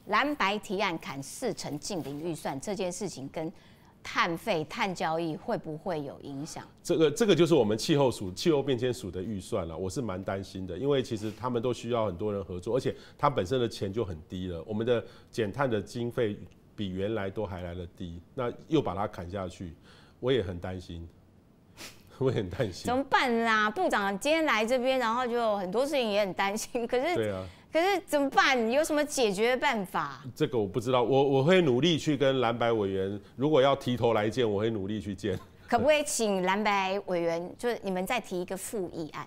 蓝白提案砍40%净零预算这件事情跟碳费、碳交易会不会有影响？这个就是我们气候变迁署的预算了，我是蛮担心的，因为其实他们都需要很多人合作，而且它本身的钱就很低了，我们的减碳的经费比原来都还来得低，那又把它砍下去，我也很担心。我也很担心，怎么办啦？部长今天来这边，然后就很多事情也很担心。可是，对啊，可是怎么办？有什么解决办法？这个我不知道，我会努力去跟蓝白委员，如果要提头来见，我会努力去见。可不可以请蓝白委员，就是你们再提一个复议案，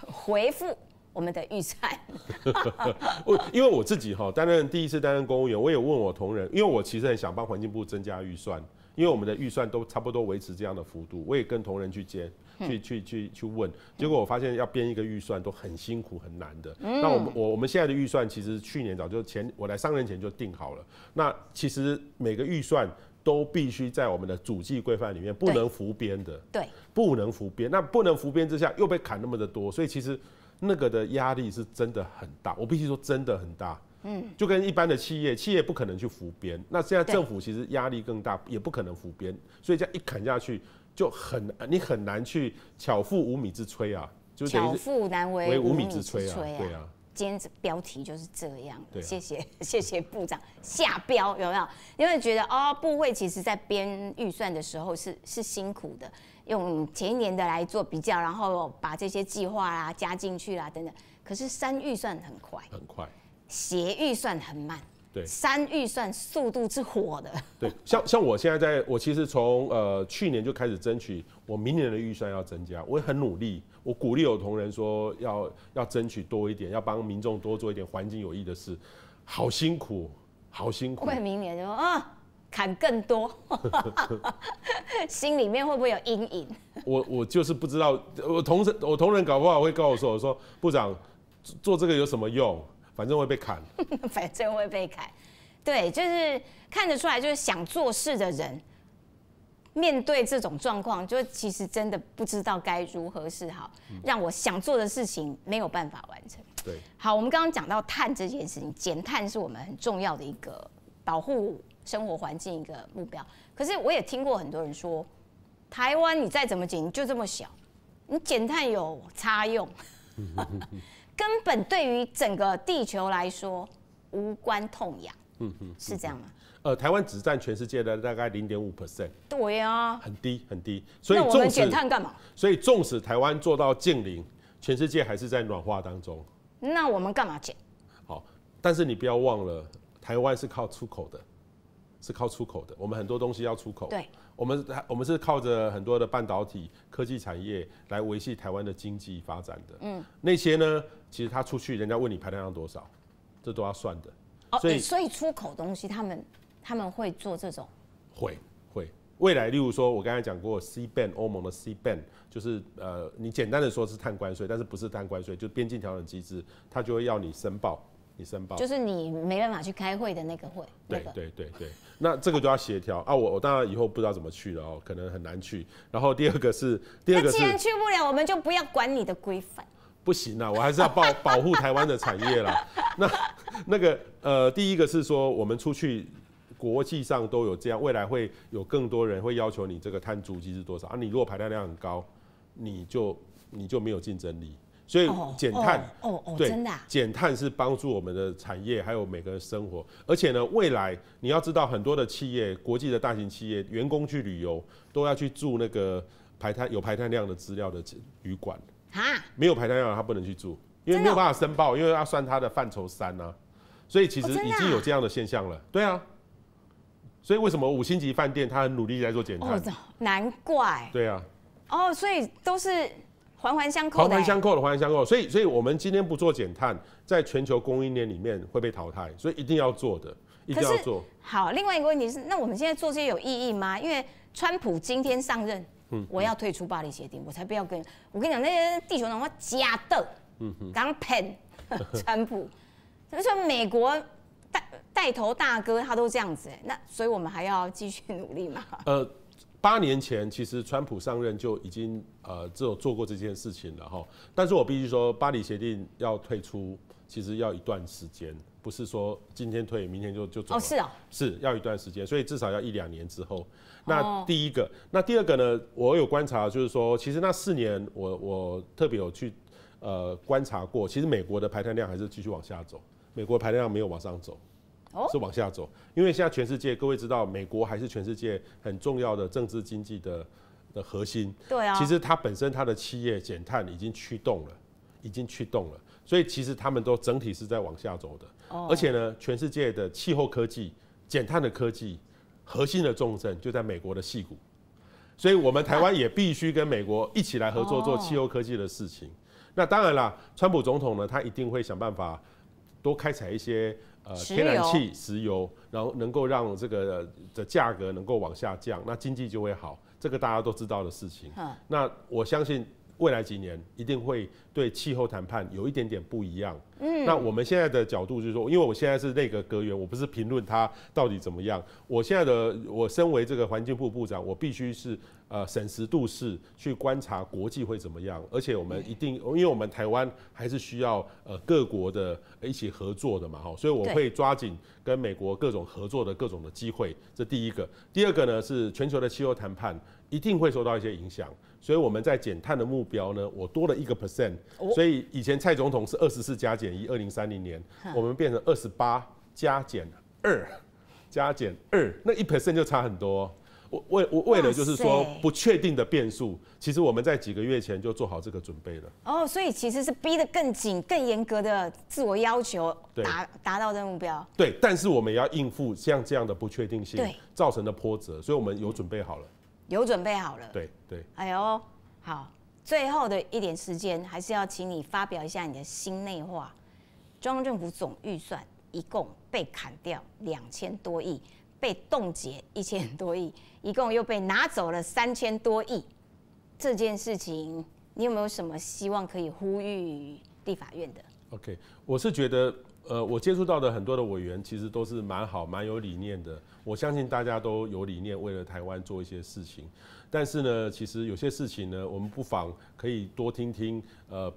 回复我们的预算？因为我自己第一次担任公务员，我也问我同仁，因为我其实很想帮环境部增加预算。因为我们的预算都差不多维持这样的幅度，我也跟同仁去问，结果我发现要编一个预算都很辛苦很难的。那我们现在的预算其实去年早就我来上任前就定好了。那其实每个预算都必须在我们的主计规范里面不能浮编的，对，不能浮编。那不能浮编之下又被砍那么的多，所以其实那个的压力是真的很大，我必须说真的很大。就跟一般的企业不可能去浮编，那现在政府其实压力更大，也不可能浮编，所以这样一砍下去，就你很难去巧妇无米之炊啊，就巧妇难为无米之炊啊，对啊。今天标题就是这样，啊、谢谢部长下标，有没有？因为觉得部会其实在编预算的时候是辛苦的，用前一年的来做比较，然后把这些计划啦加进去啦等等。可是删预算很快，协预算很慢，对，删预算速度是火的。对，像我现在我其实从去年就开始争取，我明年的预算要增加，我也很努力，我鼓励我同仁说要争取多一点，要帮民众多做一点环境有益的事，好辛苦，好辛苦。会明年就砍更多，心里面会不会有阴影？我就是不知道，我同仁搞不好会告诉我说，部长做这个有什么用？反正会被砍，反正会被砍，对，就是看得出来，就是想做事的人，面对这种状况，就其实真的不知道该如何是好，让我想做的事情没有办法完成。对，好，我们刚刚讲到碳这件事情，减碳是我们很重要的一个保护生活环境一个目标。可是我也听过很多人说，台湾你再怎么减，你就这么小，你减碳有差用。根本对于整个地球来说无关痛痒，是这样吗？台湾只占全世界的大概0.5%，对啊，很低很低。所以那我们减碳干嘛？所以纵使台湾做到净零，全世界还是在暖化当中。那我们干嘛减？好，但是你不要忘了，台湾是靠出口的，我们很多东西要出口。对，我们是靠着很多的半导体科技产业来维系台湾的经济发展的。那些呢，其实他出去，人家问你排碳量多少，这都要算的。所以出口东西他们会做这种。会。未来，例如说，我刚才讲过 CBAM 欧盟的 CBAM， 就是你简单的说是碳关税，但是不是碳关税，就是边境调整机制，它就会要你申报。就是你没办法去开会的那个会。对，那这个就要协调啊。我当然以后不知道怎么去了可能很难去。然后第二个是，那既然去不了，我们就不要管你的规范。不行啊，我还是要保护台湾的产业啦。那个第一个是说，我们出去国际上都有这样，未来会有更多人会要求你这个碳足迹是多少啊？你如果排碳量很高，你就没有竞争力。所以减碳，对，真的减碳是帮助我们的产业还有每个人生活。而且呢，未来你要知道，很多的企业，国际的大型企业，员工去旅游都要去住那个有排碳量的资料的旅馆。没有排碳量他不能去住，因为没有办法申报，因为要算他的范畴3啊。所以其实已经有这样的现象了。对啊。所以为什么5星级饭店他很努力在做减碳？难怪。对啊。所以都是环环相扣的。环环相扣。所以我们今天不做减碳，在全球供应链里面会被淘汰，所以一定要做的，一定要做。好，另外一个问题是，那我们现在做这些有意义吗？因为川普今天上任，我要退出巴黎协定，我才不要我跟你讲，那些地球暖化假的，刚骗川普。所以美国带头大哥他都这样子，那所以我们还要继续努力吗？8年前，其实川普上任就已经做过这件事情了哈。但是我必须说，巴黎协定要退出，其实要一段时间，不是说今天退明天就走了。哦，是哦，是要一段时间，所以至少要1-2年之后。那第一个，那第二个呢？我有观察，就是说，其实那4年我特别有去观察过，其实美国的排碳量还是继续往下走，美国排碳量没有往上走。是往下走，因为现在全世界各位知道，美国还是全世界很重要的政治经济的核心。对啊，其实它本身它的企业减碳已经驱动了，所以其实他们都整体是在往下走的。而且呢，全世界的气候科技、减碳的科技核心的重镇就在美国的矽谷，所以我们台湾也必须跟美国一起来合作做气候科技的事情。那当然啦，川普总统呢，他一定会想办法多开采一些。天然气、石油，然后能够让这个的价格能够往下降，那经济就会好，这个大家都知道的事情。那我相信未来几年一定会对气候谈判有一点点不一样。那我们现在的角度就是说，因为我现在是内阁阁员，我不是评论他到底怎么样。我身为这个环境部部长，我必须是审时度势去观察国际会怎么样，而且我们一定，因为我们台湾还是需要各国的一起合作的嘛，所以我会抓紧跟美国各种合作的各种的机会，这第一个。第二个呢是全球的气候谈判一定会受到一些影响，所以我们在减碳的目标呢，我多了1%，所以以前蔡总统是24加减1，2030年，我们变成28加减2，那1%就差很多。我为了就是说不确定的变数，其实我们在几个月前就做好这个准备了。哦，所以其实是逼得更紧、更严格的自我要求，达到这个目标。对，但是我们也要应付像这样的不确定性造成的波折，所以我们有准备好了。有准备好了。对。哎呦，好，最后的一点时间，还是要请你发表一下你的心内话。中央政府总预算一共被砍掉2000多亿。被冻结1000多亿，一共又被拿走了3000多亿。这件事情，你有没有什么希望可以呼吁立法院的 ？OK， 我是觉得，我接触到的很多的委员其实都是蛮好、蛮有理念的。我相信大家都有理念，为了台湾做一些事情。但是呢，其实有些事情呢，我们不妨可以多听听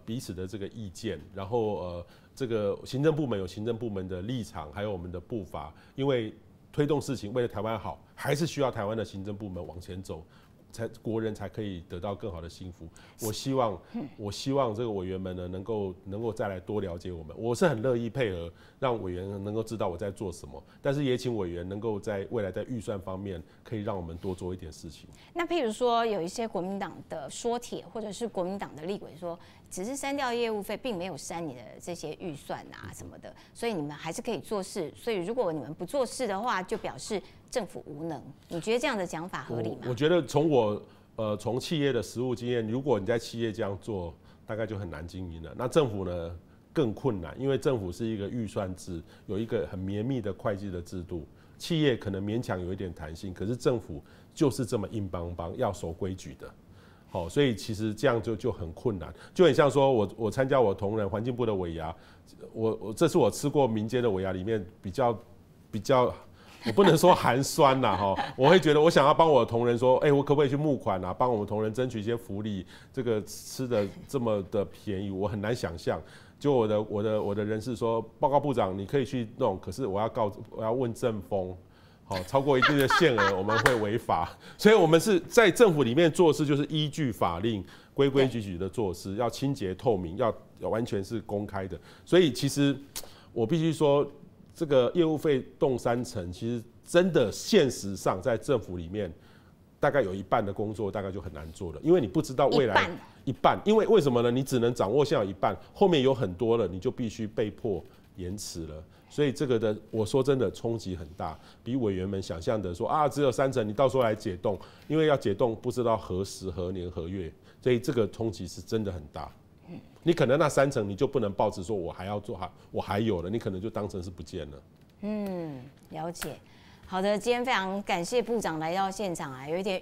彼此的这个意见，然后这个行政部门有行政部门的立场，还有我们的步伐，因为。推动事情为了台湾好，还是需要台湾的行政部门往前走，国人才可以得到更好的幸福。我希望这个委员们呢能够再来多了解我们。我是很乐意配合，让委员能够知道我在做什么，但是也请委员能够在未来在预算方面可以让我们多做一点事情。那譬如说有一些国民党的说帖，或者是国民党的立委说，只是删掉业务费，并没有删你的这些预算啊什么的，所以你们还是可以做事。所以如果你们不做事的话，就表示政府无能。你觉得这样的讲法合理吗？我觉得从企业的实务经验，如果你在企业这样做，大概就很难经营了。那政府呢更困难，因为政府是一个预算制，有一个很绵密的会计的制度。企业可能勉强有一点弹性，可是政府就是这么硬邦邦，要守规矩的。好，所以其实这样就很困难，就很像说我参加我同仁环境部的尾牙，这是我吃过民间的尾牙里面比较，我不能说寒酸啦哈，我会觉得我想要帮我的同仁说，我可不可以去募款啊，帮我们同仁争取一些福利，这个吃的这么的便宜，我很难想象。就我的人事说，报告部长你可以去弄，可是我要问政风。好，超过一定的限额，我们会违法。所以，我们是在政府里面做事，就是依据法令、规规矩矩的做事，要清洁透明，要完全是公开的。所以，其实我必须说，这个业务费动30%，其实真的现实上在政府里面，大概有一半的工作大概就很难做了，因为你不知道未来一半，因为什么呢？你只能掌握现在有一半，后面有很多了，你就必须被迫延迟了。所以这个的，我说真的冲击很大，比委员们想象的说只有3成，你到时候来解冻，因为要解冻不知道何时何年何月，所以这个冲击是真的很大。你可能那3成你就不能抱持说我还要做，我还有了，你可能就当成是不见了。了解。好的，今天非常感谢部长来到现场啊，有一点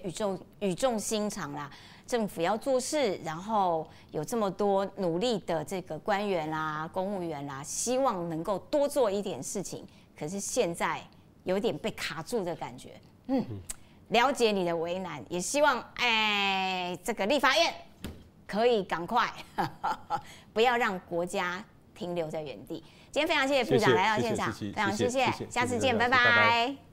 语重心长啦。政府要做事，然后有这么多努力的这个官员啦、公务员啦，希望能够多做一点事情。可是现在有点被卡住的感觉。了解你的为难，也希望这个立法院可以赶快，不要让国家停留在原地。今天非常谢谢部长来到现场，非常谢谢，下次见，拜拜。